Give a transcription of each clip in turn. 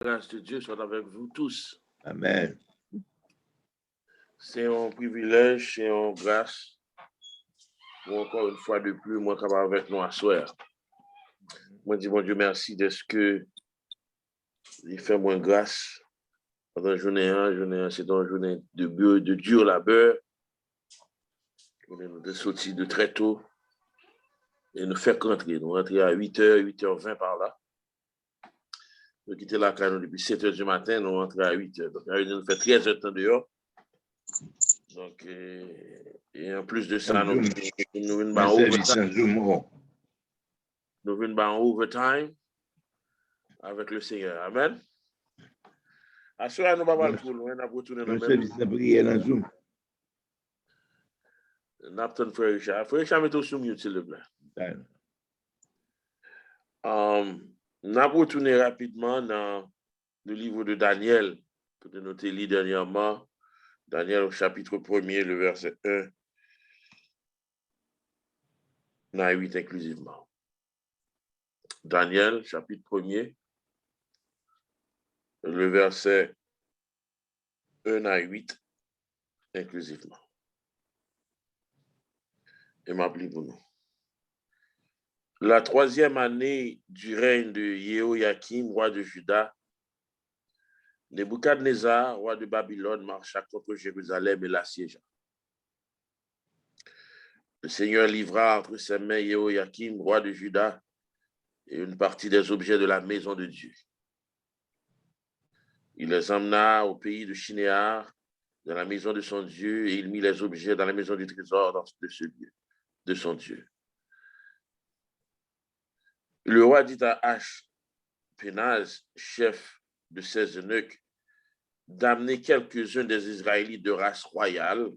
grâce de Dieu soit avec vous tous. Amen. C'est un privilège, c'est une grâce pour encore une fois de plus, moi, capable avec nous à soir. Moi, dis mon Dieu, merci de ce que il fait moins grâce pendant la journée, c'est une journée de dur labeur. On est sortis de très tôt et nous fait rentrer. Nous rentrons à 8h, 8h20 par là. Nous quittons la canne depuis 7h du matin, nous rentrons à 8h. Donc, nous fait 13h de temps dehors. Donc, et en plus de ça, nous venons en overtime avec le Seigneur. Amen. À ce moment, nous ne pouvons pas trop loin, nous retourner dans le même. Napton Frère Richard. Frère Richard, mettez sur mute, s'il vous plaît. Nous allons retourner rapidement dans le livre de Daniel, que nous avons lu dernièrement. Daniel au chapitre 1er, le verset 1 à 8 inclusivement. Daniel, chapitre 1er, le verset 1 à 8 inclusivement. Et m'appelez pour nous. La 3e année du règne de Jéhoïakim, roi de Juda, Nebuchadnezzar, roi de Babylone, marcha contre Jérusalem et l'assiégea. Le Seigneur livra entre ses mains Jéhoïakim, roi de Juda, et une partie des objets de la maison de Dieu. Il les emmena au pays de Shinéar, dans la maison de son Dieu, et il mit les objets dans la maison du trésor de ce lieu, de son Dieu. Le roi dit à Ashpenaz, chef de ses eunuques, d'amener quelques-uns des Israélites de race royale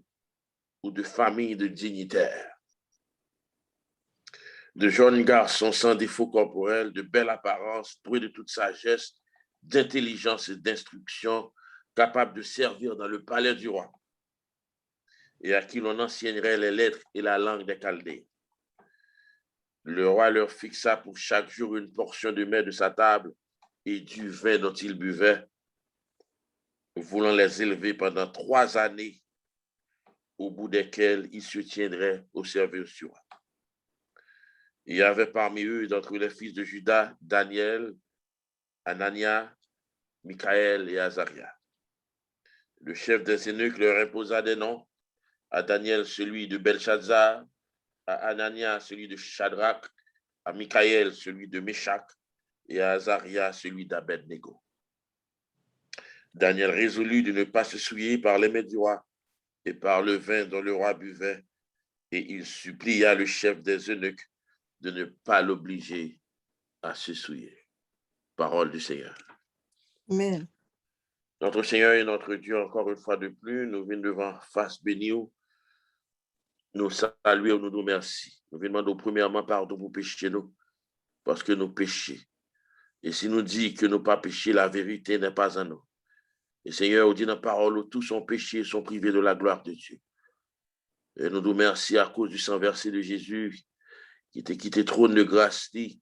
ou de famille de dignitaires, de jeunes garçons sans défaut corporel, de belle apparence, doués de toute sagesse, d'intelligence et d'instruction, capables de servir dans le palais du roi, et à qui l'on enseignerait les lettres et la langue des Chaldéens. Le roi leur fixa pour chaque jour une portion de mets de sa table et du vin dont ils buvaient, voulant les élever pendant 3 années, au bout desquelles ils se tiendraient au service du roi. Il y avait parmi eux, d'entre les fils de Juda, Daniel, Anania, Michaël et Azaria. Le chef des eunuques leur imposa des noms, à Daniel celui de Belshazzar, à Anania celui de Shadrach, à Michaël celui de Meshach, et à Azaria celui d'Abednego. Daniel résolut de ne pas se souiller par les mets du roi et par le vin dont le roi buvait, et il supplia le chef des eunuques de ne pas l'obliger à se souiller. Parole du Seigneur. Amen. Notre Seigneur et notre Dieu, encore une fois de plus, nous venons devant face bénie, nous saluer, nous remercier. Nous venons demander premièrement pardon pour pécher nous, parce que nous péchons. Et si nous dit que nous pas péché, la vérité n'est pas en nous. Et Seigneur, on dit dans la parole où tous sont péchés, sont privés de la gloire de Dieu. Et nous remercions à cause du sang versé de Jésus, qui t'a quitté trône de grâce, qui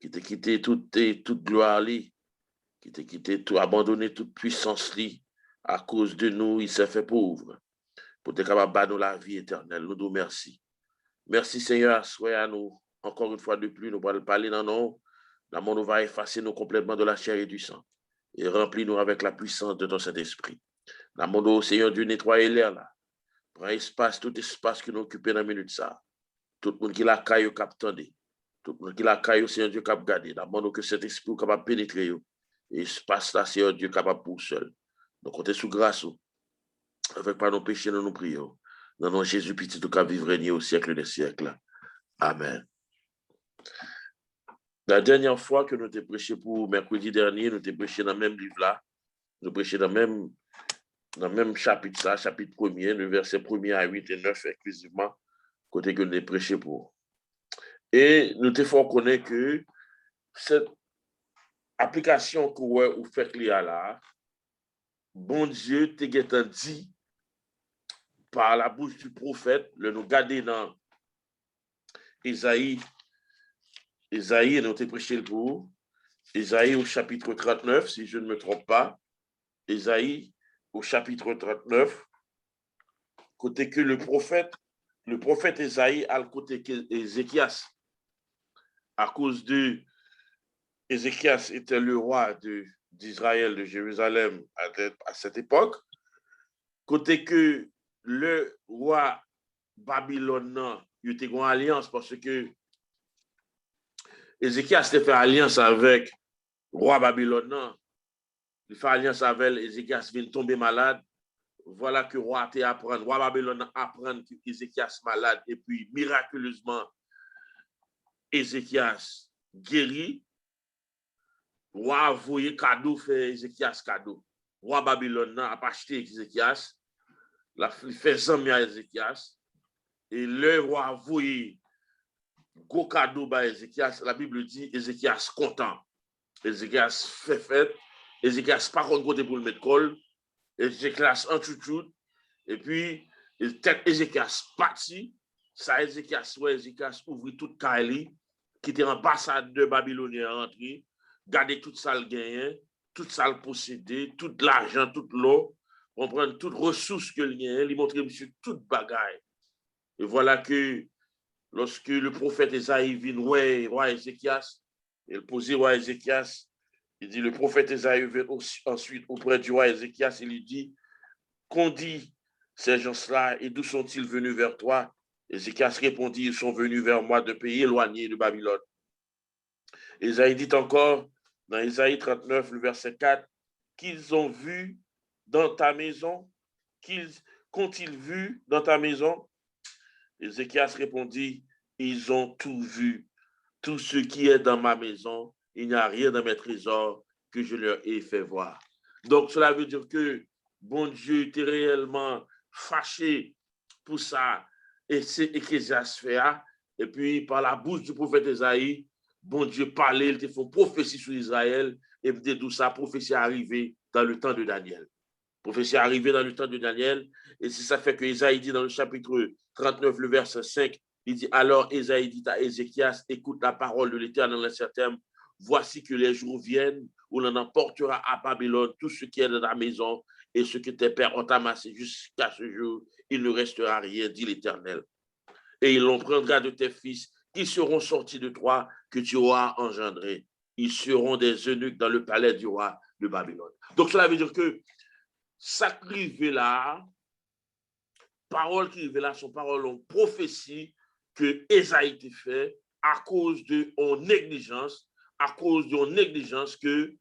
t'a quitté toute gloire, qui t'a quitté tout, abandonné toute puissance, à cause de nous, il s'est fait pauvre, pour être capable de battre la vie éternelle. Nous remercions. Merci Seigneur, soyez à nous, encore une fois de plus, nous allons parler dans nous, l'amour nous va effacer nous complètement de la chair et du sang, et remplis-nous avec la puissance de ton Saint-Esprit. L'amour, Seigneur Dieu, nettoie l'air là. Prends espace, tout espace que nous occupons dans la minute ça. Tout le monde qui la caille cap tendé. Tout le monde qui la caille, Seigneur Dieu, cap gardé. Demande que cet esprit capable pénétrer. Et espace là, Seigneur Dieu, capable pour seul. Donc, on est sous grâce. Avec pas nos péchés, nous prions. Dans nom Jésus, petit tout cas, vivre régner au siècle des siècles. Amen. La dernière fois que nous t'ai prêché pour mercredi dernier, nous t'ai prêché dans le même livre là. Nous prêché dans le même chapitre ça, chapitre 1er, le verset 1er à 8 et 9 exclusivement, côté que nous t'ai prêché pour. Et nous te faut connaître que cette application que vous faites là, bon Dieu te dit par la bouche du prophète, le nous garder dans Isaïe, nous te prêché pour Ésaïe au chapitre 39, si je ne me trompe pas. Ésaïe au chapitre 39, côté que le prophète Ésaïe a le côté Ézéchias, à cause de Ézéchias était le roi d'Israël, de Jérusalem à cette époque, côté que le roi Babylone, il était en alliance parce que Ézéchias a fait alliance avec le roi Babylone, il fait alliance avec Ézéchias, vient tomber malade. Voilà que le roi apprend, roi Babylone apprend que Ézéchias malade et puis miraculeusement Ézéchias guéri. Roi a envoyé cadeau, fait Ézéchias cadeau. Roi Babylone a acheté Ézéchias, il fait zami à Ézéchias, et le roi a envoyé gros cadeau à Ézéchias. La Bible dit Ézéchias content. Ézéchias fait fête. Ézéchias pas contre côté pour le mettre col. Ézéchias en chouchou. Et puis, tête Ézéchias parti. Ça, Ézéchias, ouais, Ézéchias ouvrit toute Kaili, qui était ambassade de Babylonien rentré. Garder toute ça le gagné, toute ça le possédé, tout l'argent, toute l'eau, on prend toutes ressources que le gagne, il montre monsieur toute bagaille. Et voilà que lorsque le prophète Esaïe vient ouais, roi Ézéchias, il posait roi Ézéchias, il dit le prophète Esaïe vient ensuite auprès du roi Ézéchias, il lui dit qu'ont dit ces gens-là et d'où sont-ils venus vers toi? Ézéchias répondit, ils sont venus vers moi de pays éloignés de Babylone. Esaïe dit encore, dans Ésaïe 39, le verset 4, qu'ils ont vu dans ta maison, qu'ont-ils vu dans ta maison? Ézéchias répondit, ils ont tout vu, tout ce qui est dans ma maison, il n'y a rien dans mes trésors que je leur ai fait voir. Donc cela veut dire que bon Dieu était réellement fâché pour ça, et c'est Ecclésias fait, et puis par la bouche du prophète Ésaïe, bon Dieu parlait, il te fait prophétie sur Israël, et d'où ça, prophétie est arrivée dans le temps de Daniel. Prophétie est arrivée dans le temps de Daniel, et c'est ça fait que Ésaïe dit dans le chapitre 39, le verset 5, il dit, alors Ésaïe dit à Ézéchias, écoute la parole de l'Éternel en ces termes, voici que les jours viennent où l'on emportera à Babylone tout ce qui est dans la maison et ce que tes pères ont amassé jusqu'à ce jour, il ne restera rien, dit l'Éternel. Et il l'en prendra de tes fils qui seront sortis de toi, que tu auras engendré. Ils seront des eunuques dans le palais du roi de Babylone. Donc cela veut dire que ça qui arrive là, paroles qui arrivent là sont paroles en prophétie que Ésaïe a fait à cause de son négligence, à cause de son négligence que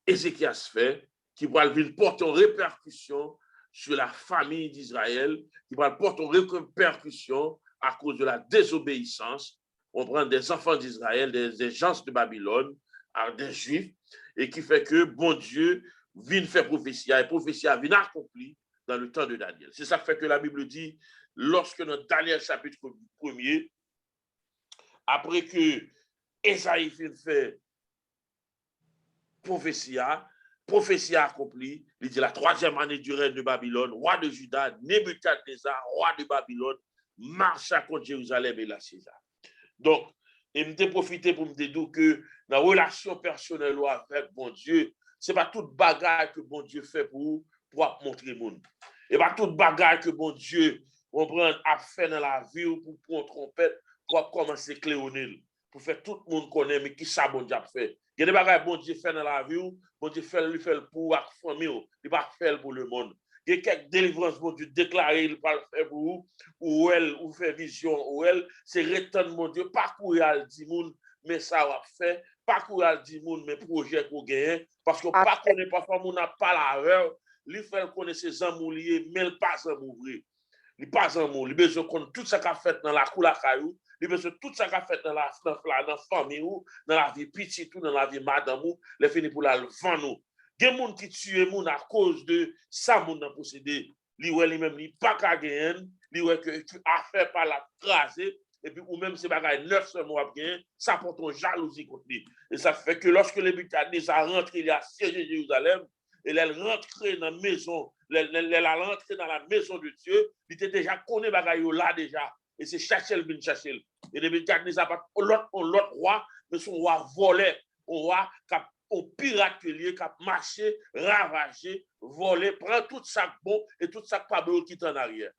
Ézéchias fait, qui va venir porter en répercussion sur la famille d'Israël, qui va porter en répercussion à cause de la désobéissance. On prend des enfants d'Israël, des gens de Babylone, des Juifs, et qui fait que bon Dieu vient faire prophétie, et prophétie vient accomplie dans le temps de Daniel. C'est ça qui fait que la Bible dit, lorsque dans Daniel chapitre 1er, après que Ésaïe fait prophétie accomplie, il dit la troisième année du règne de Babylone, roi de Juda, Nebuchadnezzar, roi de Babylone, marcha contre Jérusalem et la César. Donc, il m'a profité pour me dire que dans la relation personnelle avec bon Dieu, ce n'est pas toute bagarre que bon Dieu fait pour montrer le monde. Et pas toute bagarre que bon Dieu a fait dans la vie pour prendre trompette, pour commencer à cléonner, pour faire tout le monde connaître, mais qui ça bon Dieu a fait. Il y a des bagarres que bon Dieu fait dans la vie, bon Dieu fait pour la famille, il va faire pour le monde. Il y a quelques délivrances, bon Dieu déclaré, il va le faire pour vous, ou elle, ou fait vision, ou elle, c'est retenir mon Dieu, pas courir à le monde, mais ça va faire, pas courir à le monde, mais projet qu'on gagne, parce qu'on pas connaît parfois, on n'a pas la rêve, il fait connaître ses amours liés, mais il pas amour vrai. Il pas amour, il besoin de tout ça qu'a fait dans la cour la caillou, il besoin de tout ça qu'a fait dans la famille ou dans la vie petite ou dans la vie madame ou, il finit pour la vendre nous. Il y a des gens qui tuent les gens à cause de ça, moun nan possédé. Li wè li même li pas ka gagner, li wè que tu as fait par la craser et puis ou même c'est bagay 900 mois gagner, ça porte ton jalousie contre lui. Et ça fait que lorsque les Nebuchadnezzar rentre, il a siégé Jérusalem et elle rentre dans la maison, elle a rentré dans la maison de Dieu, il était déjà connu bagay là déjà et c'est chercher le bin chercher. Et Nebuchadnezzar pas l'autre roi, mais son roi volait au pirate lié, qui a marché, ravagé, volé, prend tout ça bon et tout ça pas bon qui est en arrière.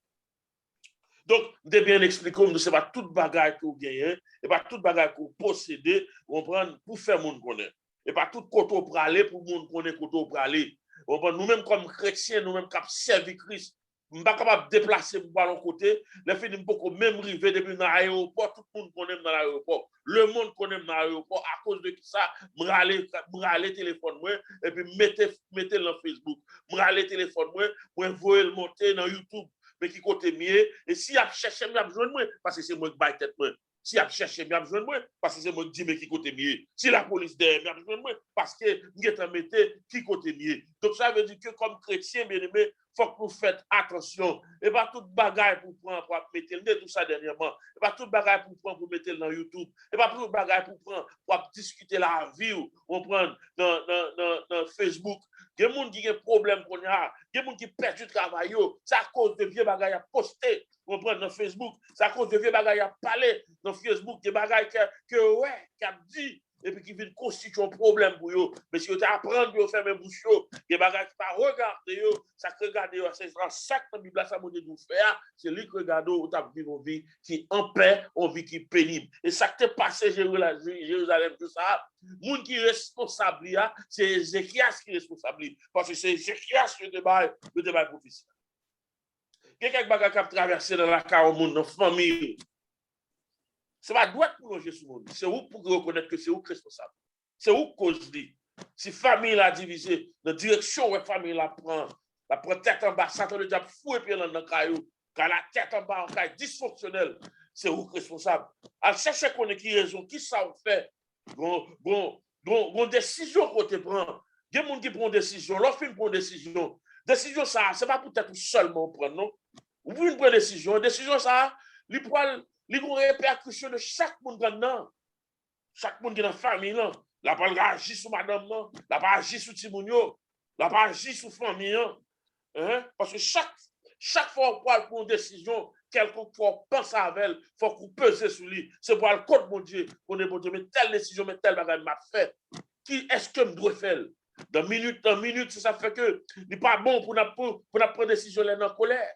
Donc, de bien expliquer, ce n'est pas toute bagaille qu'on gagne, et pas toute bagaille qu'on possède, on prend pour faire monde connaître. Et pas tout côté pour aller pour monde connaître côté pour aller. Nous-mêmes comme chrétiens, nous-mêmes comme servi Christ, nous ne sommes pas capables de déplacer pour aller côté. Les filles ne peuvent même arriver depuis l'aéroport, tout le monde connaît dans l'aéroport. Le monde connaît dans l'aéroport à cause de ça. M'raller téléphone moi et puis mettez dans Facebook. M'raller téléphone moi voyez le monter dans YouTube. Mais qui côté mieux et si a cherché m'a besoin moi parce que c'est moi qui baille tête moi. Si a cherché m'a besoin moi parce que c'est moi qui dis mais qui côté mieux. Si la police derrière m'a besoin moi parce que m'geta mettre qui côté mieux. Donc ça veut dire que comme chrétien bien-aimé, faut que vous faites attention. Et pas toute bagaille pour prendre pour mettre le nez tout ça dernièrement. Et pas toute bagaille pour prendre pour mettre dans YouTube. Et pas toute bagaille pour prendre pour discuter la vie ou on prend dans Facebook. Il y a des gens qui ont des problèmes qu'on a, il y a des gens qui perdent du travail, c'est à cause de vieux bagailles à poster, on prend dans Facebook, c'est à cause de vieux bagailles à parler dans Facebook, des bagailles qui a dit, et puis qui viennent constituer un problème pour eux. Mais si vous apprenez à faire mes bouches, des bagailles qui ne regardent pas, ça que regardez, c'est ça que la Bible ça m'a dit de faire, c'est lui qui regarde où tu as vécu une vie qui en paix, une vie qui est pénible. Et ça qui est passé Jérusalem, tout ça, le monde qui est responsable, c'est Ézéchias qui est responsable. Parce que c'est Ézéchias le débat prophétique. Il y a quelques bagages qui ont traversé dans la carrière au monde, dans la famille. Ce n'est pas droit pour loger sur le monde. C'est où pour reconnaître que c'est où responsable. C'est où cause dit. Si la famille l'a divisé, la direction où la famille la prend tête en bas, Satan le diable fouet puis dans le caillou, quand la tête en bas, en caillou dysfonctionnel, c'est où responsable. Alors, cherchez qu'on ait qui raison, qui ça fait. Bon, décision qu'on te prend. Il y a des gens qui prennent décision, l'autre prend décision. Décision, ça, ce n'est pas peut-être seulement prendre, non? Vous pouvez prendre décision, ça, il y a une répercussion de chaque monde dedans. Chaque monde qui est dans la famille, là. La pas agir sur madame, non? La pas agir sur Timounio. La pas agir sur famille, hein? Parce que chaque fois qu'on prend une décision, quelqu'un faut penser à elle, il faut qu'on pese sur lui. C'est pour le code, mon Dieu, qu'on est bon Dieu, mais telle décision, mais telle bagage m'a fait. Qui est-ce que je dois faire? Dans minute, ça fait que ce n'est pas bon pour prendre décision là dans la colère.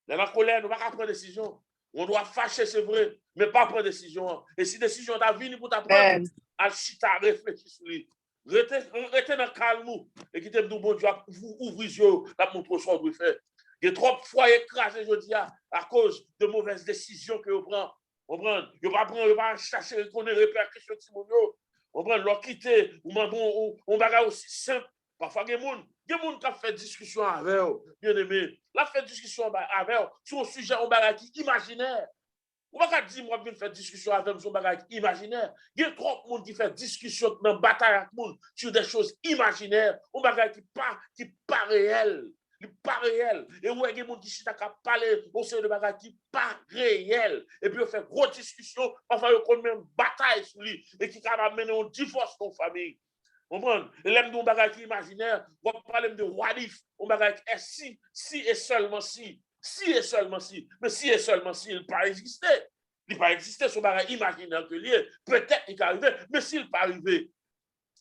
Dans la colère, nous ne pouvons pas prendre décision. On doit fâcher, c'est vrai, mais pas prendre décision. Et si décision t'a venu pour t'apprendre, à chita réfléchir sur lui. Restez dans le calme et qui t'aime tout bon Dieu, vous ouvrez les yeux, la montre ce qu'on doit faire. Il y a trop de fois écrasé, je dis, à cause de mauvaises décisions que vous prenez. On prend, vous pas chercher, qu'on ait répercussions de Simonio. On prend, leur quitter, on bagarre aussi simple. Parfois, il y a des gens qui ont fait discussion avec eux, bien aimé. Là, fait discussion avec eux sur un sujet qui est imaginaire. On va pas dire, moi, je faire discussion avec eux sur un bagage imaginaire. Il y a trop de monde qui fait discussion dans la bataille avec monde sur des choses imaginaires, un bagage qui pas réel. Qui pas réel. Et où il y a des gens qui sont parler au sein de bagages qui pas réel. Et puis, on fait grosse discussion, parfois, on fait même bataille sur lui et qui va mener un divorce dans la famille. Comprendre? L'aime d'un bagage qui est imaginaire, on va parler de what if, un bagage si et seulement si. Si et seulement si. Mais si et seulement si, il ne peut pas exister. Il ne peut pas exister ce bagage imaginaire que lié. Peut-être qu'il va arriver, mais s'il ne peut pas arriver,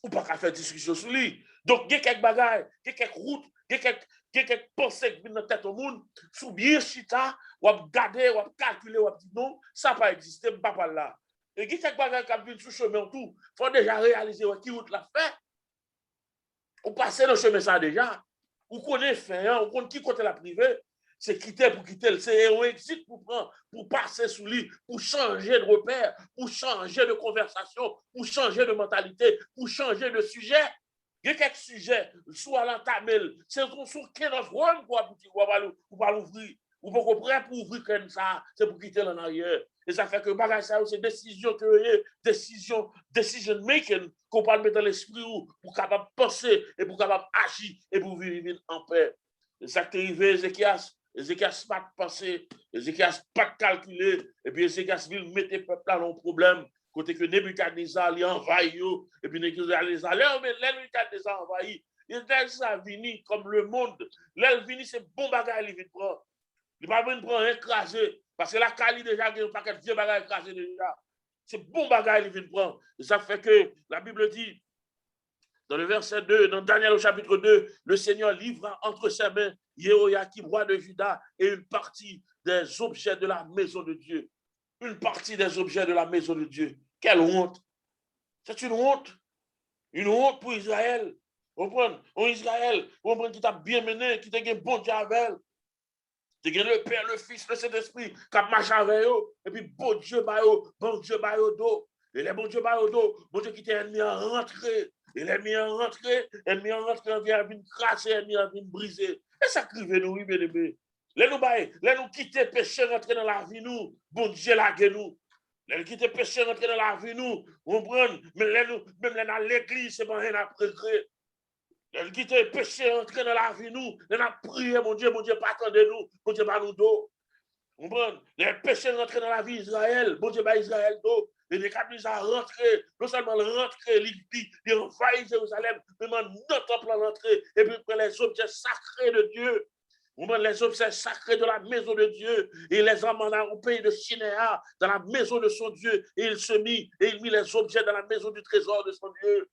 on ne peut pas faire discussion sur lui. Donc, il y a quelques bagages, il y a quelques routes, il y a quelques pensées qui viennent dans la tête au monde, sous bien chita, on va garder, on va calculer, on va dire non, ça ne peut pas exister, je ne peux pas là. Et il y a quelques bagages qui viennent sur le chemin tout, il faut déjà réaliser qui route la fait. On passe dans le chemin ça déjà. On connaît fin, on connaît qui côté la privée. C'est quitter pour quitter. C'est un exit pour prendre, pour passer sous lui, pour changer de repère, pour changer de conversation, pour changer de mentalité, pour changer de sujet. Il y a quelques sujets, soit l'entamé, c'est sur quel endroit pour pas l'ouvrir. Ou pas prêt pour ouvrir comme ça, c'est pour quitter l'en arrière. Et ça fait que bagage ça, c'est décision que decision making qu'on parle mettre dans l'esprit pour capable penser et pour capable agir et pour vivre en paix. Et ça qui est arrivé, Ézéchias pas penser, Ézéchias pas calculer, et puis Ézéchias veut mettre le peuple dans un problème, côté que Nebuchadnezzar lui envahit, et puis Nebuchadnezzar envahit. Il a venu comme le monde. Là, il vient, c'est bon bagage, il vient prendre. Il va venir prendre écrasé. Parce que la Cali déjà, il y a un paquet de vieux bagages écrasés déjà. C'est bon bagage, il vient prendre. Et ça fait que la Bible dit, dans le verset 2, dans Daniel au chapitre 2, le Seigneur livra entre ses mains Jéhoïakim, roi de Juda, et une partie des objets de la maison de Dieu. Une partie des objets de la maison de Dieu. Quelle honte! C'est une honte. Une honte pour Israël. On prend en Israël, on prend qui t'a bien mené, qui t'a un bon Dieu avec. Tu as le Père, le Fils, le Saint-Esprit qui a marché avec eux. Et puis, bon Dieu, bon Dieu, dos. Et les bon Dieu, dos, bon Dieu qui t'a mis en rentrée. Il est mis en rentrée, on vient craser, il vient briser. Et ça crive nous, oui, bien aimé. Nous quitter péché, rentrer dans la vie, nous, bon Dieu, laguer nous. Les quitter péché, rentrer dans la vie, nous, on prend, même dans l'église, c'est pas rien à regret. Les quitter péché, rentrer dans la vie, nous, on a prié, mon Dieu, pas attendez-nous, mon Dieu, pas nous dos. On prend, les péchés rentrer dans la vie d'Israël, bon Dieu, pas Israël dos. Et les catholiques à rentrer, non seulement rentrer, ils envahissent Jérusalem, mais notre temple à rentrer, et puis les objets sacrés de Dieu. On prend les objets sacrés de la maison de Dieu, et il les emmena au pays de Shinéa, dans la maison de son Dieu, et il mit les objets dans la maison du trésor de son Dieu.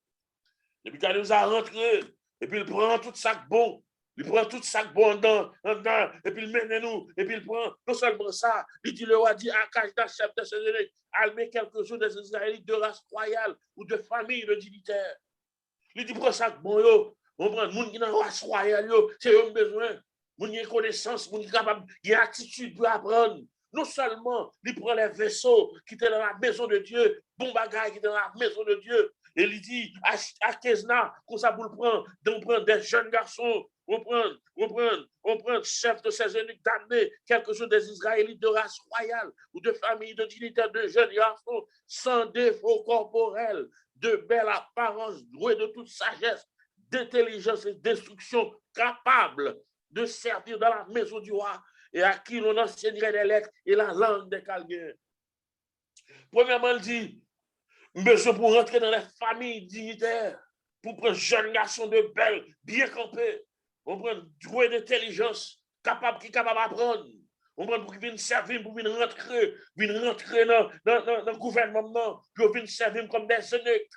Et puis quand il nous a rentré, et puis il prend tout sac bon, il prend tout sac bon dedans, et puis il mène nous, et puis il prend, non seulement ça, il dit le roi dit, Akajda, chef de ses ennemis, almer quelques-uns des Israélites de race royale ou de famille de dignitaires. Il dit, prend sac bon, yo, on prend, moun qui dans race royale, yo, c'est eux besoin, moun qui a connaissance, moun qui est capable, il a attitude pour apprendre. Non seulement, il prend les vaisseaux qui étaient dans la maison de Dieu, bon bagage qui étaient dans la maison de Dieu, et il dit à Kezna, qu'on ça pour le prendre, on prend des jeunes garçons, on prend chef de ces eunuques damnés, quelques-uns des Israélites de race royale ou de famille de dignitaires de jeunes garçons, sans défaut corporel, de belle apparence, doués de toute sagesse, d'intelligence et d'instruction, capables de servir dans la maison du roi et à qui l'on enseignerait les lettres et la langue des Chaldéens. Premièrement, il dit, besoin pour rentrer dans les familles dignitaires, pour prendre jeunes garçons de belles, bien campés, on prend doué d'intelligence, capable d'apprendre, on prend pour qu'ils viennent servir, pour venir rentrer dans le gouvernement, pour venir servir comme des eunuques.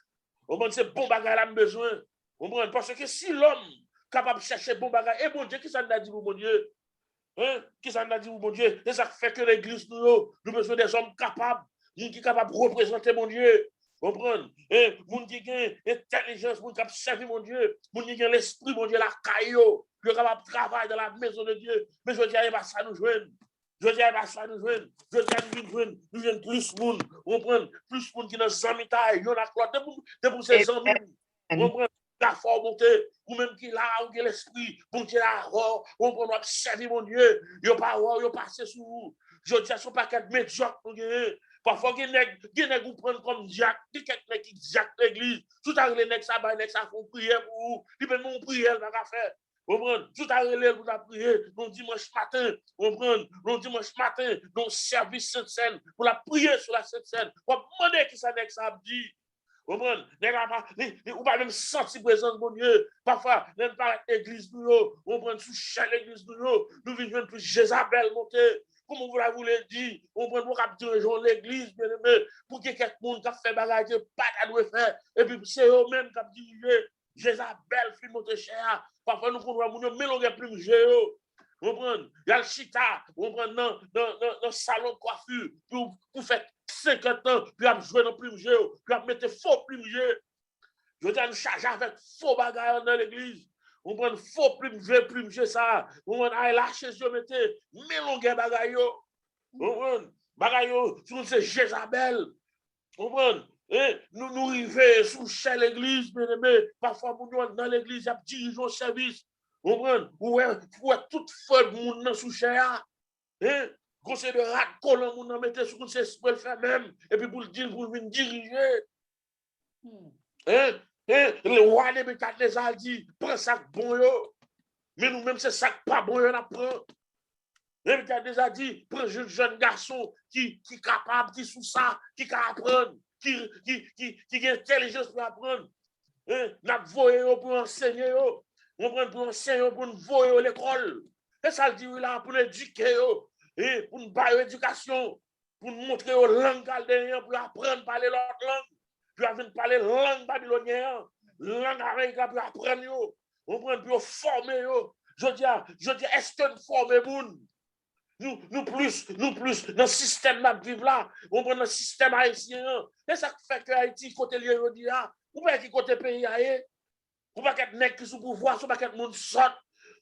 On prend ces bons bagages à besoin. On prend parce que si l'homme capable de chercher bon bagage, et bon Dieu, qui ça nous a dit, mon Dieu? Hein? Qui ça nous a dit, mon Dieu? C'est ça fait que l'église, nous besoin des hommes capables, qui sont capables de représenter mon Dieu. Comprendre? Moun qui a intelligence, moun qui a servi mon Dieu, moun qui a l'esprit, mon Dieu, la caillou, qui est capable de travailler dans la maison de Dieu. Mais je dis, pas ça nous joindre. Je dis, pas ça nous joindre. Je dis, nous joindre plus moun. On prend plus moun qui dans zami taille, yon a quoi de pour ces amis. On prend la force montée, ou même qui là, ou qui l'esprit, bon Dieu là, on prend notre servir mon Dieu. Yon pas passé sous vous. Je dis, son paquet médiocre pour gagner. Parfois, il y a des gens qui prennent comme Jacques, il y a quelqu'un qui Jacques l'église. Tout à l'heure, les nègres ça font prier pour vous. Ils prennent mon prière dans la faire. Tout à l'heure, vous avez prié, non dimanche matin, non dimanche matin, non service Sainte Seine, pour la prier sur la Sainte Seine. Pour demander qui ça nègre ça dit. Ou pas même sentir présence de Dieu. Parfois, même pas l'église nous, on prend sous chaque l'église nous vivons plus Jézabel monter. Comme vous l'avez dit, on prend pour diriger l'église, bien aimé, pour que quelqu'un qui a fait bagage, pas à doit faire. Et puis, c'est eux-mêmes qui ont dirigé Jézabel, film monter cher. Parfois, nous prenons mélanger plus géo. On prend, il y a le chita, on prend dans le salon de coiffure, pour faire 50 ans, puis à jouer dans plume géo, puis à mettre faux plume géo. Je dois nous charger avec faux bagages dans l'église. On prend faux plume géo ça. On prend lâcher je mettre mélanger bagages. On prend bagages, c'est Jézabel. On prend nous arrivons sous chez l'église, bien aimé. Parfois, nous dans l'église, il y a dirigé au service. On prend, ouais, toute feuille de monde dans sous cher. Conseil de rat collant, on mettait sur le c'est pour le faire même. Et puis pour le dire, pour venir diriger. Le roi de Nebuchadnezzar a dit, prends ça bon yo. Mais nous-mêmes, c'est ça pas bon yo, on apprend. Nebuchadnezzar a dit, prends un jeune garçon qui est capable, qui est sous ça, qui peut apprendre, qui a intelligence pour apprendre. N'a voyé pour enseigner yo. On prend pour enseigner, pour nous voyer à l'école. Et ça dit, là, pour l'éduquer, et pour nous bailler l'éducation. pour nous montrer aux langues chaldéennes, pour apprendre à parler l'autre langue. Puis venir parler langue babylonienne, langue américaine, pour apprendre, on prend pour former. Je dis, est-ce que nous formons nous plus, dans le système de vivre là, on prend le système haïtien. Et ça fait que Haïti, côté lié, on dit, ou pas qui côté pays, ou pas qu'être nèg qui sous pouvoir, ou pas qu'être monde sort.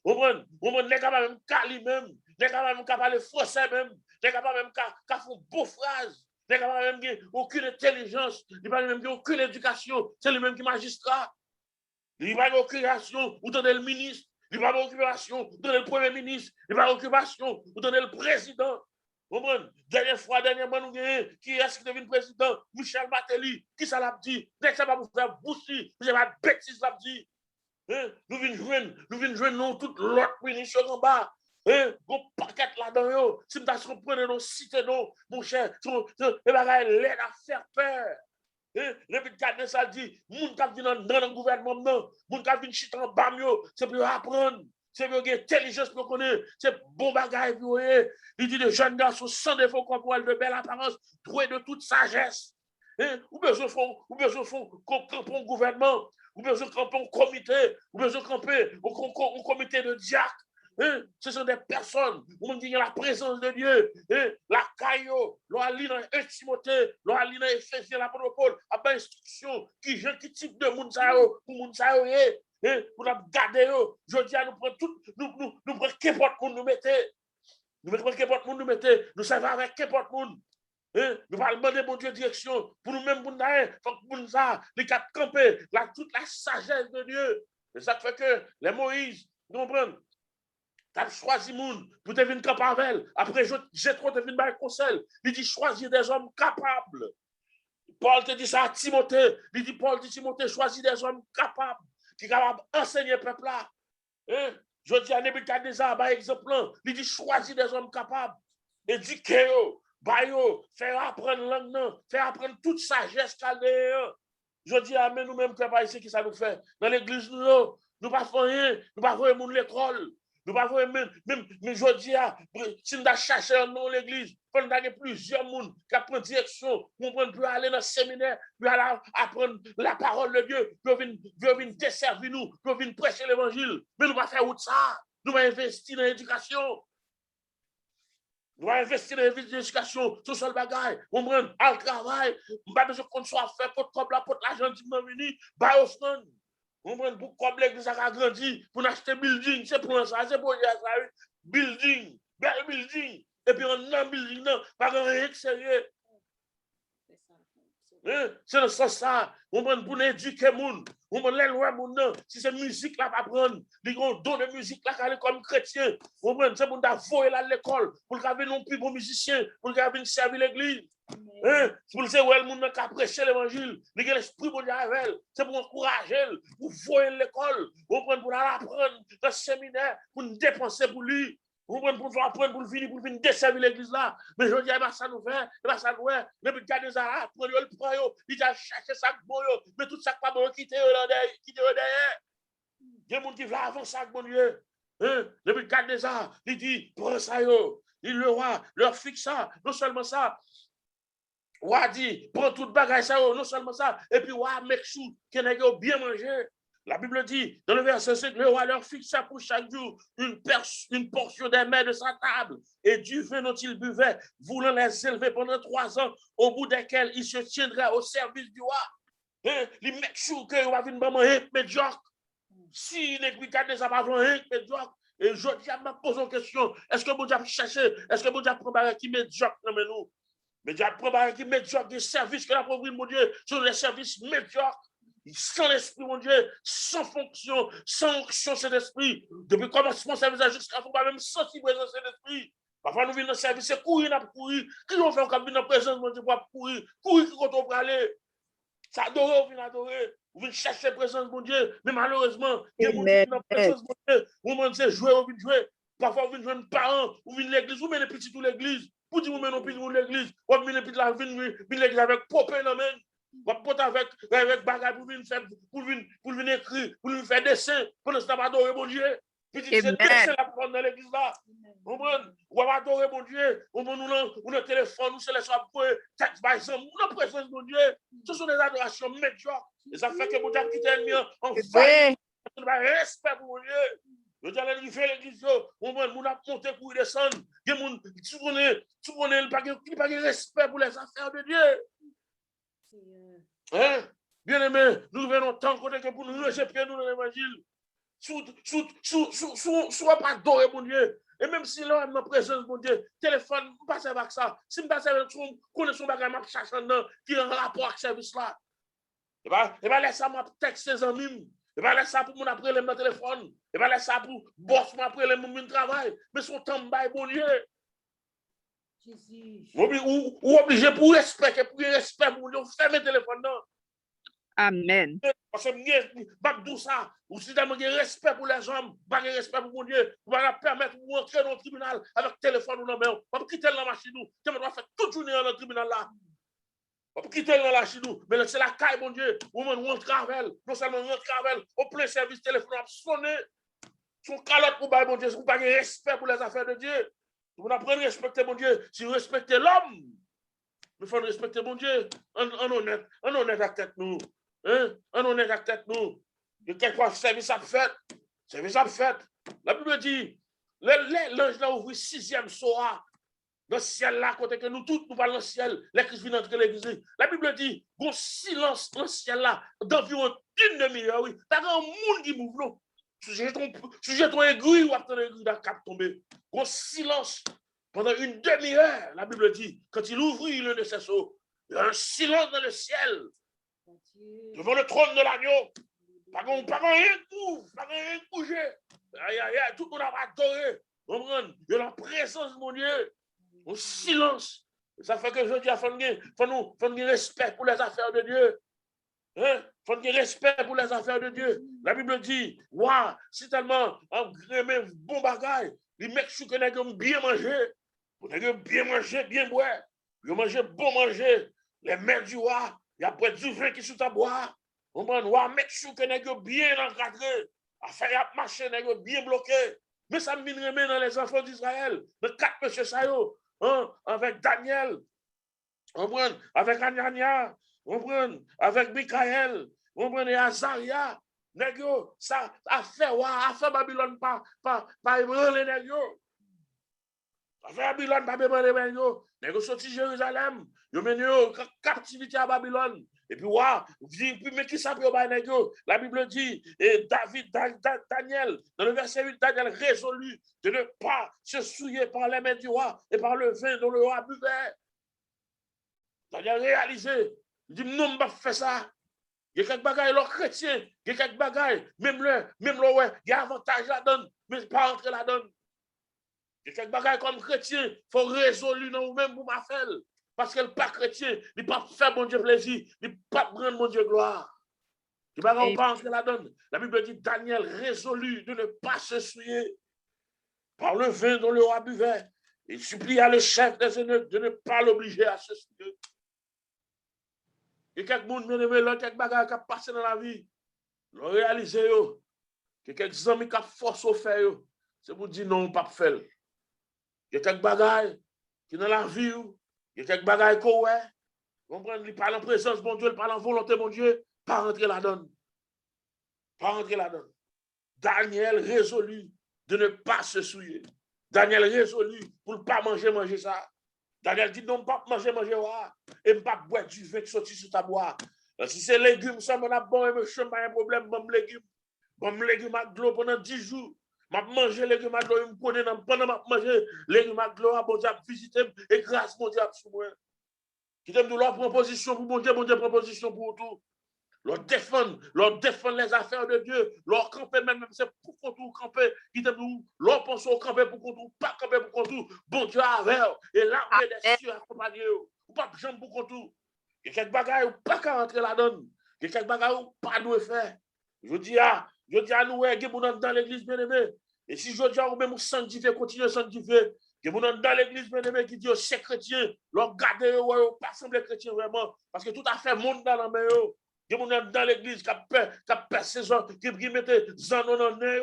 On prend nèg capable même cali même, nèg capable même parler français même, nèg capable même faire beau phrase, nèg capable même aucune intelligence, il pas même aucune éducation, c'est lui même qui magistrat. Il pas aucune action, ou donner le ministre. Il n'y a pas d'occupation, vous donnez le premier ministre. Il n'y a pas d'occupation, vous donnez le président. Dernièrement, qui est-ce qui devient président? Michel Martelly. Qui ça l'a dit? Dès que ça va vous faire bousser, vous avez pas de bêtise l'a dit. Nous venons joindre toute l'autre ministre en bas. Bon paquet là-dedans. Si vous reprenez nos cités, mon cher, et bien, l'aide à faire peur. Le but de ça dit, moun qui vient dans le gouvernement, moun qui vient chiter en bas, c'est pour apprendre, c'est pour avoir intelligence pour connaître, c'est bon bagage pour eux. Il dit de jeunes garçons sans défaut corporel de belle apparence, doués de toute sagesse. Ou besoin camper un gouvernement, ou besoin camper un comité, ou besoin camper un comité de diacres. Ce sont des personnes où on dit la présence de Dieu. La caillou, l'oali dans 1 Timothée, l'oali dans Éphésiens, l'apôtre Paul, a pas instruction qui type de monde ça pour monde ça pour la garder. Je dis à nous prendre tout, nous prenons qu'importe monde nous mettez. Nous mettons qu'importe monde nous mettez. Nous savons avec qu'importe monde. Nous allons demander bon Dieu direction pour nous-mêmes pour nous faut que nous ça les quatre camper toute la sagesse de Dieu. Et ça fait que les Moïse, nous comprenons. Tu as choisi moun pour devenir capable. Après, j'ai trop devenu par conseil. Il dit choisir des hommes capables. Paul te dit ça à Timothée. Il dit Paul dit Timothée, choisis des hommes capables qui sont capables d'enseigner le peuple là. Je dis à Nebuchadnezzar, par exemple, il dit choisis des hommes capables. Éduquez-yo, faire apprendre langue, faire apprendre toute sagesse chaldéenne. Je dis à nous-mêmes, que pas ici qui ça nous fait. Dans l'église, nous ne pas rien, nous ne pas voir l'école. Nous ne pouvons même, je dis, si nous avons cherché un nom l'église, il faut que plusieurs personnes qui prennent direction, pour aller dans le séminaire, pour aller apprendre la parole de Dieu, pour venir desservir nous, pour venir prêcher l'évangile. Mais nous ne pouvons pas faire autre ça. Nous devons investir dans l'éducation. Nous devons investir dans l'éducation, tout seul bagaille. On prend le travail, on ne besoin qu'on soit fait pour l'argent qui m'a venu, bah offrande. On prend pour comme l'église a grandi, pour acheter building, c'est pour ça, c'est pour ça, building, bel building, et puis on a un building, non, pas rien de sérieux. C'est dans ce sens, on prend pour éduquer les gens, on prend les lois, si c'est musique là, pas prendre, les grands dons de musique là, comme chrétien, on prend, c'est pour nous à l'école, pour nous avoir un plus bon musicien, pour nous avoir servir l'église. C'est pour le dire, le monde qui a prêché l'évangile, il y a l'esprit pour Javel, c'est pour encourager, pour voir l'école, pour aller apprendre dans le séminaire, pour nous dépenser pour lui, pour apprendre pour venir desservir l'église là. Mais je dis, ça nous fait, ça nous fait, mais puis garder ça, prendre le prend, il a cherché ça bon, mais tout ça pas bon, quitter derrière. Il y a des gens qui veulent avancer ça, bon Dieu. Depuis garder ça, il dit, prends ça, il le roi, leur fixe ça, non seulement ça. Ouah dit, prends toute bagage ça, non seulement ça, et puis ouah, make sure qu'il ait bien mangé. La Bible dit, dans le verset 5, le roi leur fixa pour chaque jour une portion des mets de sa table et du vin dont il buvait, voulant les élever pendant 3 ans, au bout desquels il se tiendrait au service du roi. Il make sure qu'il va venir manger médiocre. Si l'église ça va venir médiocre, et je dis à me poser une question, est-ce que vous avez cherché, est-ce que vous avez pris qui médiocre dans nous? Mais Dieu a qui médiocre des services que la pauvreté, mon Dieu, sont des services médiocres, sans l'esprit, mon Dieu, sans fonction, sans onction, cet esprit. Depuis le commencement, le service jusqu'à ce qu'on va même sentir présence de cet esprit. Parfois, nous venons dans le service, c'est courir, nous courir. Qui nous fait quand nous venons dans la présence, mon Dieu, pour courir, courir quand on peut aller. Ça adorer, on vient adorer. On vient chercher la présence, mon Dieu. Mais malheureusement, il y a des gens qui viennent dans la présence, mon Dieu. On vient dire jouer, on vient jouer. Parfois, on vient jouer parents, on vient l'église, on met les petits tout l'église. Pour dire, on met nos petits tout l'église. On vient les petits la l'église avec popé, non, men. On va avec bagage pour venir faire, pour venir écrire, pour venir faire dessin, pour ne pas adorer, mon Dieu. Petit, c'est Dieu la prendre dans l'église là. On va adorer mon Dieu. On a téléphone, nous, c'est les soirs pour texte, par exemple, on a présence de Dieu. Ce sont des adorations médiocres. Et ça fait que mon Dieu quitte l'ennemi en faille. On a respect pour mon Dieu. Le Dieu a fait l'église, on a monté pour descendre. Tu connais, il n'y a pas de respect pour les affaires de Dieu. Hein? Bien aimé, nous venons tant côté que pour nous rejeter nous dans l'évangile. Soit pas adorer mon Dieu. Et même si là, ma présence, mon Dieu, téléphone, je ne passe avec ça. Si je passe avec ça, je connais son bagage, je cherche qui est en rapport avec ce service-là. Et bien, laisse ça, ma texte ses amis. Et bien, laisse ça pour mon après le téléphone. Et bien, laisse ça pour boss mon après le mon travail. Mais son temps, bon Dieu. Ou obligé pour respect, mon Dieu, fermez le téléphone. Amen. Parce que je ça, ou si tu as respect pour les hommes, pas de respect pour mon Dieu, vous allez permettre de rentrer dans le tribunal avec le téléphone ou non, mais on va quitter la machine, tu vas faire toute journée dans le tribunal là. On va quitter la machine, mais c'est la caille, mon Dieu, où on rentre avec elle, non seulement on rentre avec elle, au plein service téléphone, on sonner, son calotte pour mon Dieu, vous n'avez pas de respect pour les affaires de Dieu. Vous apprenez à respecter mon Dieu, si vous respectez l'homme, il faut respecter mon Dieu, en honnête avec tête nous. Hein? On est à tête nous. De quelquefois, service à fait. Service à fait. La Bible dit, l'ange a ouvert 6e soir. Dans le ciel là, côté que nous tous, nous parlons dans le ciel. L'église vient entrer l'église. La Bible dit, bon silence dans le ciel là, d'environ une demi-heure, oui. T'as un monde qui mouve, non? Sujet ton aiguille ou ton aiguille d'un cap tombé. Bon silence. Pendant une demi-heure, la Bible dit, quand il ouvrit le nécessaire, il y a un silence dans le ciel. Devant le trône de l'agneau, pas rien de pas rien de bouger. Tout le monde a adoré. Il y a la présence de mon Dieu. Au silence. Ça fait que je dis, il faut nous respect pour les affaires de Dieu. Il faut nous respect pour les affaires de Dieu. La Bible dit, waouh, si tellement un bon bagage, les mecs qui ont bien mangé, bien manger, bien boire, ils ont mangé bon manger, les mecs du roi. Il y a près du vin qui sont à boire. On va mettre sûr que nous bien encadré. Affaire à marcher, nous bien bloqué. Mais ça me remet dans les enfants d'Israël. De 4 monsieur Sayo, avec Daniel, avec Anania, avec Michael, et Azaria. Négio, ça a fait Babylone pas ébranler négio. A fait Babylone pas ébranler négio. Négio sorti Jérusalem. Yo mené en captivité à Babylone. Et puis, mais qui s'appelle la Bible dit, et Daniel, dans le verset 8, Daniel résolut de ne pas se souiller par les mains du roi et par le vin dont le roi buvait. Daniel réalisé. Il dit, non, je ne fais pas ça. Il y a quelques bagailles, les chrétiens, il y a quelques bagailles, même le, ouais, il y a avantage là-dedans, mais pas entrer là-dedans. Il y a quelques bagailles comme chrétien, il faut résoudre dans vous-même pour ma faire. Parce qu'elle n'est pas chrétien, il n'est pas faire mon Dieu plaisir, il n'est pas prendre mon Dieu gloire. Il ne pas entrer là-dedans. La Bible dit, Daniel résolut de ne pas se souiller par le vin dont le roi buvait. Il supplia le chef des eunuques de ne pas l'obliger à se souiller. Il y a quelques monde, quelques bagages qui passent dans la vie. L'ont réalisé, il y a quelques amis qui forcent au faire. C'est pour dire non, pas faire. Il y a quelques bagages qui dans la vie, il y a quelques bagages qu'on ouais. Il parle en présence, mon Dieu, il parle en volonté, mon Dieu, pas rentrer là-dedans. Pas rentrer là-dedans. Daniel résolut de ne pas se souiller. Daniel résolut pour ne pas manger ça. Daniel dit non, pas manger, et ne pas boire du vin qui sortit sur ta boire. Si c'est légumes, ça m'en a bon, et monsieur, pas un problème, bon légumes à de l'eau pendant 10 jours. Je mange légumes à de l'eau, je me connais pendant que je mange légumes à de l'eau, bon Dieu, visiter et grâce, mon Dieu, sur moi. Qui t'aime de leur proposition pour mon Dieu, proposition pour tout. Leur défendre les affaires de Dieu, leur camper même, c'est pour qu'on tout camper, qui t'aime nous, leur penser au camper pour qu'on tout, pas camper pour qu'on tout, bon Dieu avec, et l'armée des cieux accompagné, ou pas de jambes pour qu'on tout. Il y a quelques bagailles, ou pas qu'à rentrer là-dedans. Il y a quelques bagailles, ou pas de faire. Je dis à nous, dans l'église bien-aimée. Et si je dis à nous, même sanctifier, continuer à sanctifier, que vous êtes dans l'église bien-aimée qui dit aux chrétiens, leur garder, pas sembler chrétien vraiment, parce que tout a fait monde dans la main. Que vous êtes dans l'église qui a percé, qui mette Zanon en nez,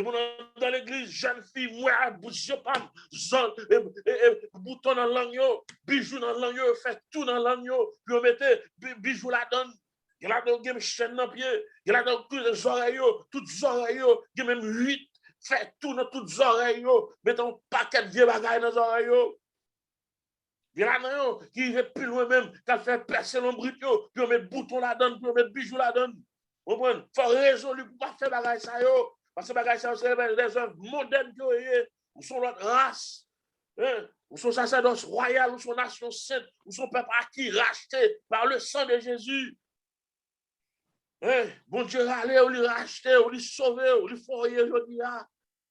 Dans l'église, jeune fille, moi, bouche pas, bouton dans l'agneau, bijoux dans l'agneau, fait tout dans l'agneau, puis on mettait bijoux là-dedans. Il y a une chaîne dans le pied, il y a les oreilles, toutes les oreilles, il y a même 8, fait tout dans toutes les oreilles, mettons un paquet de vieux bagailles dans les oreilles. Il y a un qui va plus loin même, qui fait percer l'ombrite, puis on met bouton là-dedans, puis on met bijoux là-dedans. Vous comprenez? Il faut résolu pour pas faire bagaille ça, parce que bagaille ça, c'est des œuvres modernes qui ou sont l'autre race, ou sont sacerdoce royal, ou sont nation sainte, ou sont peuple acquis, racheté par le sang de Jésus. Bon Dieu, allez, ou lui racheter, ou lui sauver, ou lui foyer aujourd'hui. Il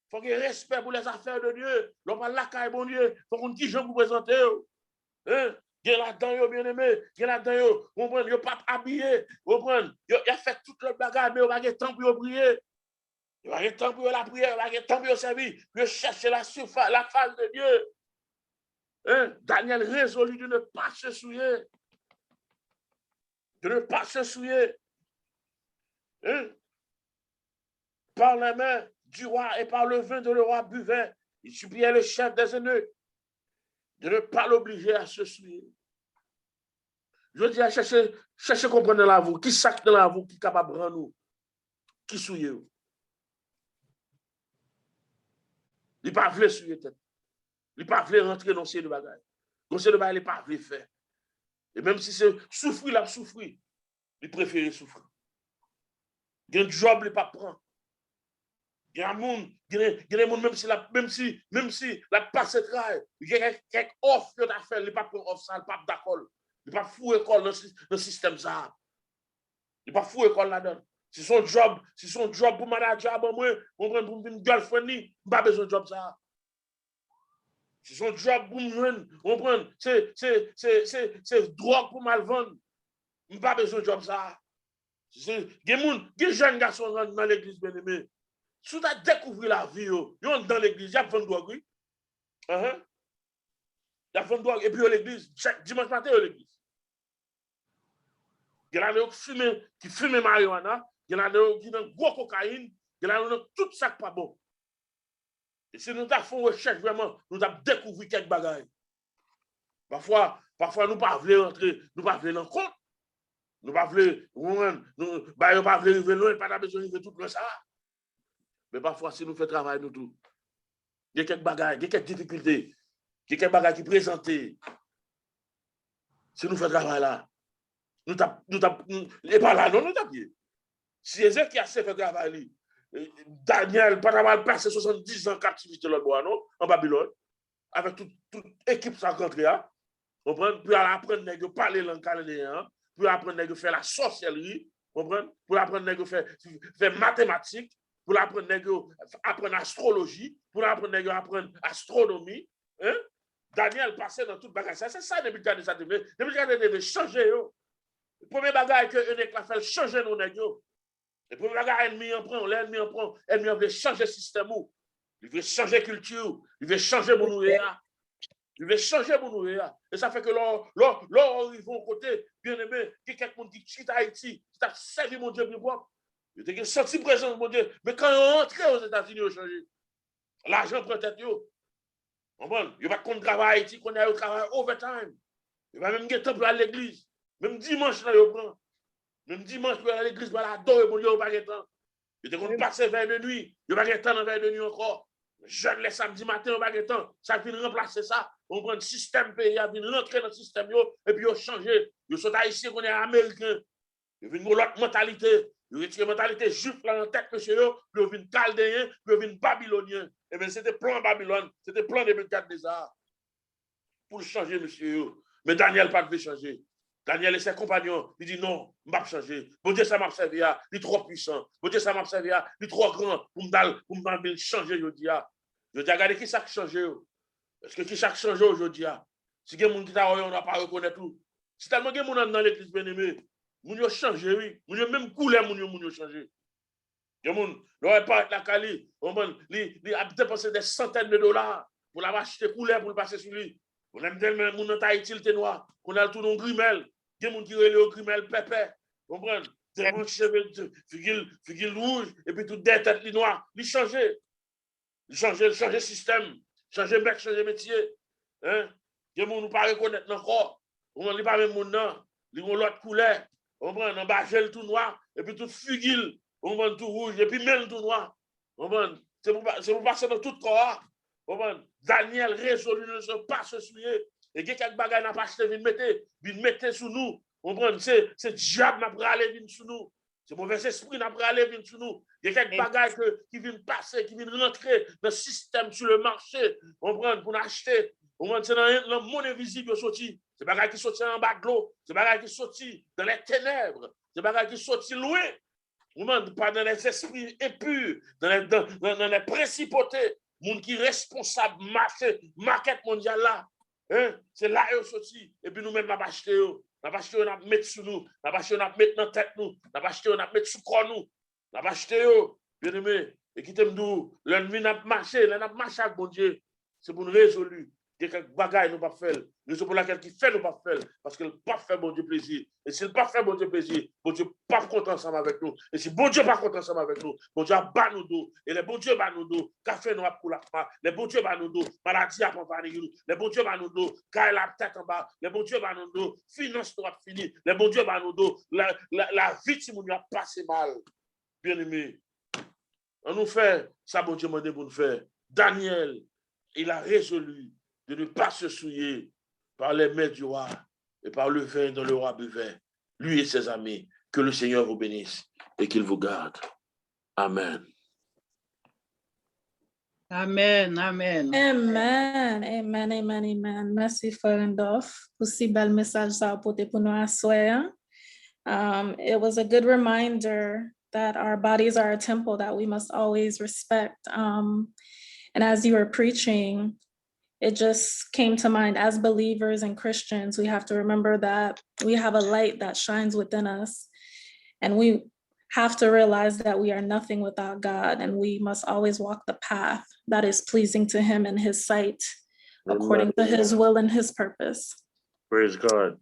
faut qu'il y ait respect pour les affaires de Dieu. L'on parle là, quand bon Dieu, il faut qu'on dise, je vous présente. Il y a là-dedans, bien aimé, il y a là-dedans, vous comprenez, il n'y a pas habillé, vous comprenez, il a fait toute le bagage, mais il n'y a pas de temps pour prier. Il n'y a pas de temps pour la prière, il n'y a pas de temps pour servir, pour chercher la surface, la face de Dieu. Daniel résolut de ne pas se souiller. De ne pas se souiller. Par la main du roi et par le vin de le roi buvait, il suppliait le chef des eunuques de ne pas l'obliger à se souiller. Je dis à chercher comprendre dans la vie, qui sac dans la vie, qui est capable de rendre nous, qui souille. Il ne pas voulu souiller tête. Il ne pas voulu rentrer dans ce bagage. Dans ce bagage, il ne pas voulu faire. Et même si c'est souffrir, il a souffert. Il préfère souffrir. Il y a un job, il ne pas prendre. Il y a un monde, même si la passe travail, il y a quelques offres à faire, il ne pas prendre offre ça, il ne pas d'accord. Il ne pas fou école dans le système ça. Il ne pas fou école là-dedans. Si son job pour manager, moi, on prend pour une girlfriend, il n'a pas besoin de job ça. Si son job pour me on prend, c'est drogue pour mal vendre, il n'a pas besoin de job ça. Il y a des jeunes garçons dans l'église bien aimé. Si tu as découvert la vie, ils dans l'église, il y a 20 drogues, oui. Il y a 20 drogues, et puis à l'église, dimanche matin à l'église. Il y en a qui fument marijuana, il y en a qui ont gros cocaïne, il y en a tout ça pas bon. Et si nous avons fait une recherche vraiment, nous avons découvert quelques bagages. Parfois, nous ne pouvons pas entrer, nous ne pouvons pas dans le compte. Nous ne pouvons pas arriver loin, pas besoin de tout ça. Mais parfois, si nous faisons travail, nous tout, il y a quelques bagages, il y a quelques difficultés, il y a quelques bagages qui présentent. Si nous faisons travail là, nous et pas là, non, nous tapons. Si Ézéchiel a fait travail, Daniel, pas mal passé 70 ans captivité dans le bois, non, en Babylone, avec toute équipe sans rentrer, puis apprendre à parler langue chaldéen, puis apprendre à faire la sorcellerie, pour apprendre à faire mathématiques, pour apprendre astrologie, pour apprendre astronomie. Daniel passait dans toute bagage. C'est ça, Nebuchadnezzar devait. Nebuchadnezzar devait changer. Le premier bagage que Eunuque a fait, changer nos nègres. Le premier bagage, l'ennemi veut changer le système. Il veut changer la culture. Il veut changer mon nouéa. Il veut changer mon nouéa. Et ça fait que là, ils vont côté, bien aimé, il y a quelqu'un qui quitte Haïti, qui t'a servi mon Dieu plus propre. Il a senti présence, mon Dieu. Mais quand ils rentrent aux États-Unis, ils ont changé. L'argent prend tête. Il va contre travail Haïti, qu'on a au travail overtime. Il va même temps pour aller à l'église. Même dimanche, là, il prend. Même dimanche, pour aller à l'église, il va adorer mon Dieu, il va pas temps. Il te passer vers de nuit. Il va pas temps dans vers de nuit encore. Jeune les samedi matin, il va pas temps. Ça vient remplacer ça. On prend le système pays, il vient rentrer dans le système, et puis il change. Il sont haïtiens qu'on est américain. Il vient l'autre mentalité. Il retire la mentalité juif là en tête, monsieur, puis il vient chaldéen, puis il vient babylonien. Et bien, c'était plan Babylone, c'était plan Nebuchadnezzar. Pour le changer, monsieur. Mais Daniel pas de changer. Daniel et ses compagnons, il dit non, je ne vais pas changer. Bon Dieu, ça m'a servi, il est trop puissant. Bon Dieu, ça m'a servi, il est trop grand pour me changer aujourd'hui. Je dis, regardez qui ça a changé. Est-ce que qui ça a changé aujourd'hui? Si il y a des gens qui on n'a pas reconnaître tout. Si tellement il y a des gens dans l'église bien-aimée, ils ont changé, oui. Ils ont même coulé, ils ont changé. Il y a des gens, l'aurait pas la Cali, il a dépensé des centaines de dollars pour l'acheter coulé, pour le passer sur lui. On aime tellement les gens dans Haïti, le noir, qu'on a tout dans Grimel. Il y a des gens qui relèvent au Grimel pépé. Vous comprenez? Des gens qui figurent rouge, et puis tout des têtes noires. Ils changent. changer le système, changer mec, changer métier. Hein? Que nous ne pas reconnaître encore. On ne pas même mon nom, ils ont l'autre couleur. On prend un bagel tout noir, et puis tout fugile, on prend tout rouge, et puis même tout noir. C'est pour passer dans tout corps. Daniel résolu ne se pas se souiller. Et quelques bagages n'a pas acheté, vient mettre sous nous. C'est diable n'a pas allé venir sous nous. C'est mauvais esprit n'a pas allé venir sous nous. Il y a quelques bagages qui viennent passer, qui viennent rentrer dans le système, sur le marché. On prend pour acheter. C'est dans le monde invisible sorti. C'est bagages qui sortent en bas de l'eau. C'est bagages qui sortent dans les ténèbres. C'est bagages qui sortent loin. Pas dans les esprits impurs, dans les principautés. Monde qui est responsable market mondial là. Hein? C'est là où sorti. Et puis nous-mêmes, nous avons acheté. Nous avons acheté, on a mis sur nous. Nous avons acheté, on a mis dans la tête nous. Nous avons acheté, on a mis sur corps nous. Nous avons acheté, bien aimé. Et qui t'aime nous, l'ennemi n'a pas marché. L'ennemi n'a pas marché avec bon Dieu. C'est pour nous résoudre. Il y a quelques bagailles nous pas faire. Raison pour laquelle qui fait nous pas faire. Parce qu'il pas fait bon Dieu plaisir. Et s'il pas fait bon Dieu plaisir, bon Dieu pas content ensemble avec nous. Et si bon Dieu pas content ensemble avec nous, bon Dieu bat nous dos. Et les bon Dieu bat nous dos. Café nous a pour la part. Les bon Dieu bat nous dos. Maladie a pas nous. Les bon Dieu bat nous dos. Car la tête en bas. Les bon Dieu bat nous dos. Finance nous a fini. Les bon Dieu bat nous dos. La vie qui nous a passé mal. Bien aimé. On nous fait ça, bon Dieu m'a dit pour nous faire. Daniel, il a résolu de ne pas se souiller par les mains du roi et par le vin dont le roi buvait. Lui et ses amis, que le Seigneur vous bénisse et qu'il vous garde. Amen. Amen, amen. Amen, amen, amen, amen. Merci, Frère Randolph, pour si bel message ça a apporté pour nous à soir. It was a good reminder that our bodies are a temple that we must always respect. And as you were preaching, it just came to mind, as believers and Christians, we have to remember that we have a light that shines within us, and we have to realize that we are nothing without God, and we must always walk the path that is pleasing to Him in His sight, according to His will and His purpose. Praise God.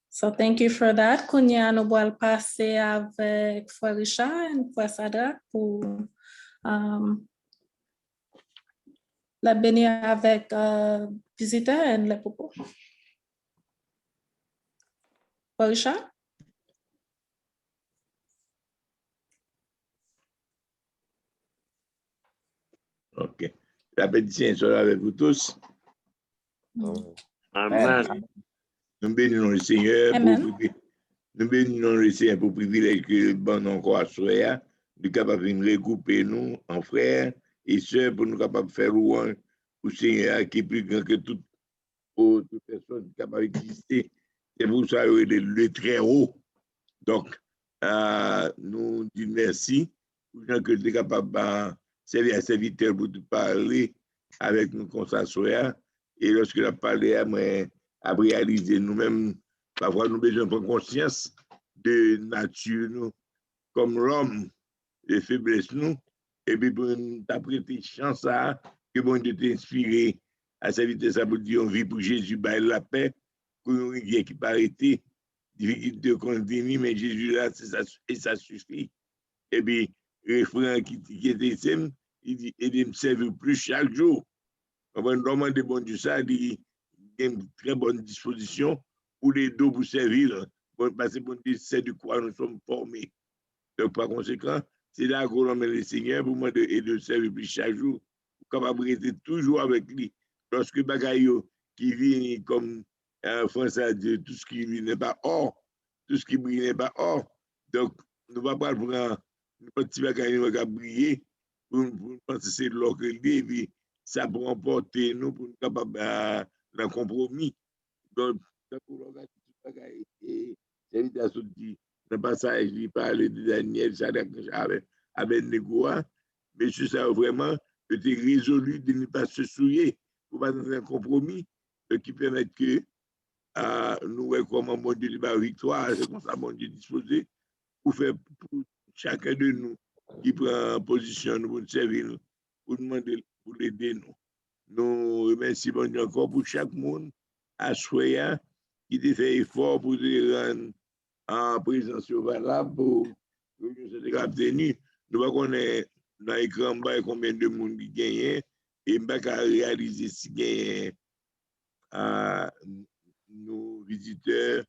So thank you for that. Kounya, nous allons passer avec Frère Richard et Frère Sadak pour la bénir avec visiteurs et les propos. Frère Richard? Ok. La bénédiction soit avec vous tous. Amen. Nous bénissons le Seigneur. Nous bénissons le Seigneur pour le privilège que bon encore à soi. Nous capables de regrouper nous en frères et sœurs pour nous capables de faire louange au Seigneur qui est plus grand que toute personne capable d'exister. C'est pour ça qu'il est le très haut. Donc, nous disons merci pour gens que tu es capable de servir à serviteur pour te parler avec nous comme ça soir. Et lorsque la parlé, moi, à réaliser nous-mêmes, parfois nous besoin de prendre conscience de nature, nous, comme l'homme, de faiblesse, nous, et puis pour nous prêter chance à que bon Dieu t'inspire à servir ça pour dire on vit pour Jésus, bah, la paix, pour une rivière qui peut arrêter, difficulté qu'on vient, mais Jésus là, et ça suffit. Et puis, le frère qui était simple, il dit, et me servir plus chaque jour. On va demander bon Dieu ça, il y a une très bonne disposition pour les deux pour servir, parce que bon Dieu sait de quoi nous sommes formés. Donc, par conséquent, c'est là qu'on emmène le Seigneur pour moi de servir plus chaque jour, pour capable rester toujours avec lui. Lorsque Bagayo qui vient comme France a dit, tout ce qui n'est pas or, tout ce qui brille n'est pas or. Donc, nous ne va pas prendre un petit Bagayo qui a brillé pour penser que c'est l'or que lui, et puis ça peut emporter nous pour nous capables d'un compromis. Donc, pour l'organisation, et l'invitation dit, dans le passage, il parlait de Daniel, ça avec Négoa, mais c'est ça vraiment, que tu es résolu de ne pas se souiller pour pas dans un compromis qui permet que nous voyons comment mon Dieu va victoire, c'est comme ça mon Dieu disposé pour faire pour chacun de nous qui prend position pour nous servir, pour demander, pour l'aider nous. Nous remercions bon Dieu encore pour chaque monde à Soya qui a fait effort pour se rendre en présence valable pour que nous soyons tenus. Nous ne connaissons dans l'écran, combien de monde qui gagne, et pas qu'à réaliser si gagne nos visiteurs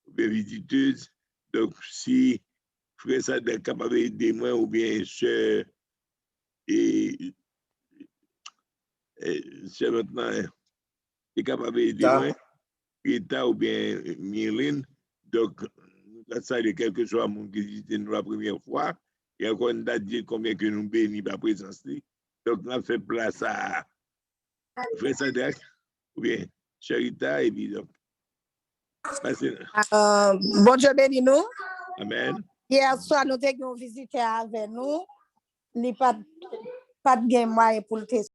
ou bien visiteuses. Donc, si frère ça est capable d'aider moi ou bien sœur et sœur maintenant est capable d'aider moi, Rita ou bien Myrline, donc ça de quelque chose à mon qui visite nous la première fois, et encore une date dire combien que nous bénis par présence. Donc, on a fait place à frère Sadek ou bien Charita et puis donc. Bon Dieu béni nous. Amen. Hier soir, nous avons visité avec nous. Il n'y a pas de moyen pour le tester.